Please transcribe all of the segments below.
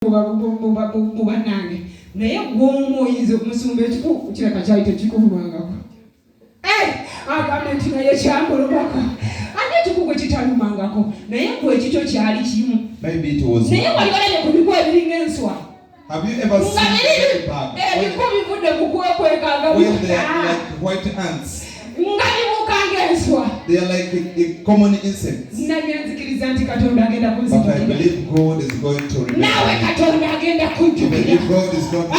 mu bannange naye gw'omu oyinza omusumba ekiku kiraka kyali tekikubulwangako agambe nti naye kyamulumako ate ekiku gwe kitalumangako naye gwe ekikyo kyali kimu naye wali olabye ku biku ebiringa enswa ebiku bivudde mu kwekwekanga nga bibukanga enswa. They are like a common insect. But I believe God is going to remember. I believe God is going to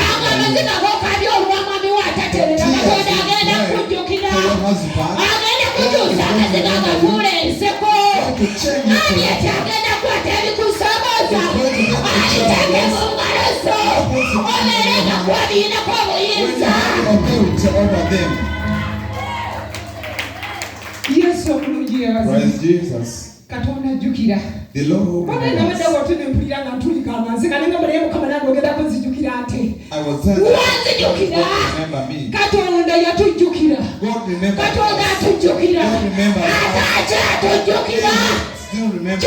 over them. Yes, so praise Jesus. The Lord I was telling you, remember me. God remember still remember.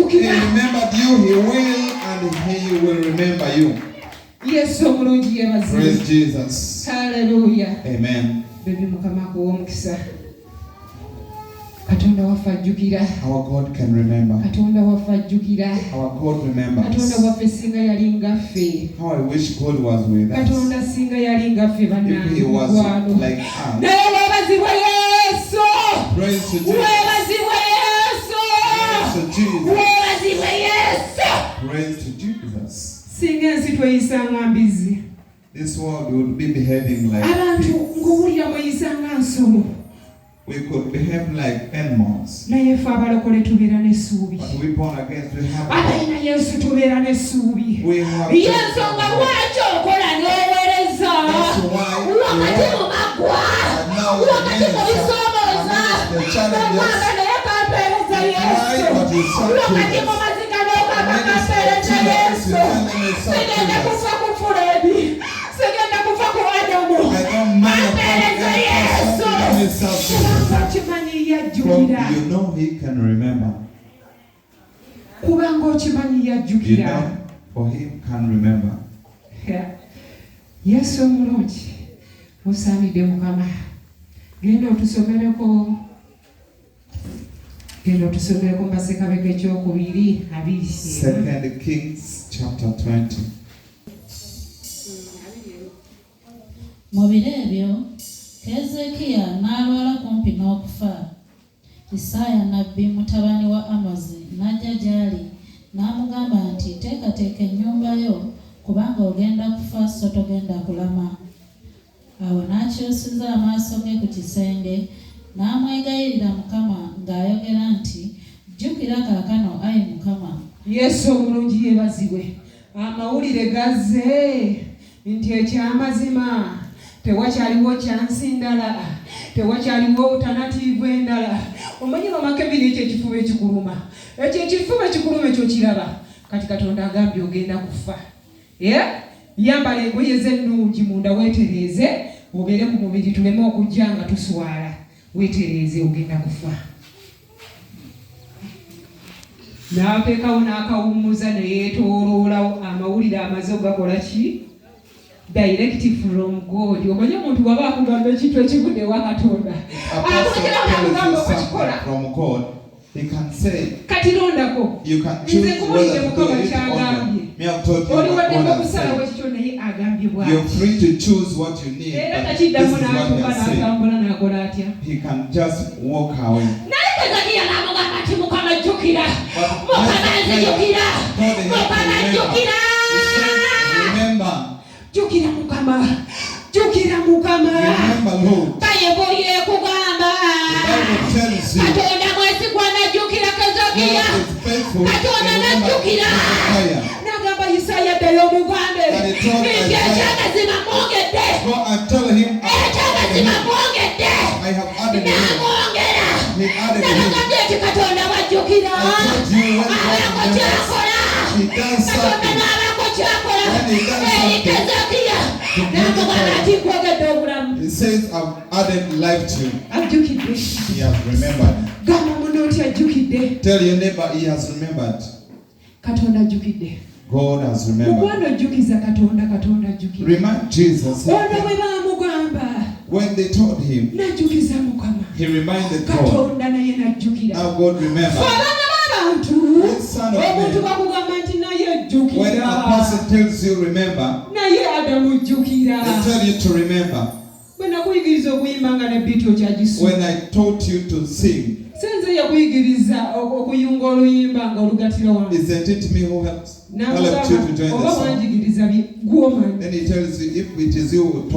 He remembered you, he will, and he will remember you. Yes, so praise Jesus. Hallelujah. Amen. Our God can remember. Our God remembers. How I wish God was with us. If he was like us. Praise to Jesus. Praise to Jesus. This world would be behaving like pigs. We could behave like animals. But we born again, we have hope. We have that's why the challenges. You know he can remember. You know for him can remember. Yes, Lord. Musanide mukama. Genda otusomereko Masekabeka ekyokubiri 2 Kings chapter 20. Mu biro ebyo Keezeekiya n'alwala kumpi n'okufa. Isaaya nabbi mutabani wa Amozi n'ajja gy'ali n'amugamba nti teekateeka ennyumba yo kubanga ogenda kufa so togenda kulama. Awo n'akyusiza amaaso ge ku kisenge n'amwegayirira Mukama ng'ayogera nti jjukira kaakano ayi Mukama. Yesu omulungi yeebazibwe. Amawulire gazze nti ekyamazima tewakyaliwo kyansi ndala, tewakyaliwo obutanatiivu endala. Omanyi bamakebiri ekyo ekifuba ekikuluma, ekyo ekifuba ekikuluma ekyo kiraba kati Katonda agambye ogenda kufa. Yambala engoye z'ennungi munda weetereeze obeere ku mubiri tuleme okujja nga tuswala. Weetereeze ogenda kufa. N'ateekawo n'akawummuza ne yeetooloolawo amawulire amaze ogakola ki? Direct from God. Omanyi omuntu bw'aba akugamba ekintu ekivudde ewa Katonda akugenda okugamba okukikola from God. He can say, katirondako nze kubuulire Mukama kyagambye. Oli waddeko okusalawo ekikyo naye agambye bw'ati. You're free to choose what you need. Era takiddamu n'atuuka n'atambula n'akola atya? He can just walk away. Naye Keezeekiya n'amugamba nti Mukama jjukira, Mukama nzijjukira, Mukama jjukira. Remember. Jjukira Mukama, jjukira Mukama. Bayibuli ekugamba Katonda mwesigwa n'ajjukira Keezeekiya, Katonda n'ajjukira. N'agamba Isaaya ddayo omugambe nti ekyamazima mwongedde, ekyamazima mwongedde, n'amwongera. N'agambye nti Katonda wajjukira abako kyakola, Katonda n'abako kyakola eri Keezeekiya. He says, I've added life to you. He has remembered. Tell your neighbor, he has remembered. God has remembered. Remind Jesus. When they told him, he reminded God. Now God remembered. Son of man. When a person tells you remember, they tell you to remember. When I taught you to sing, isn't it me who helped you to join the song? Then he tells you, if it is you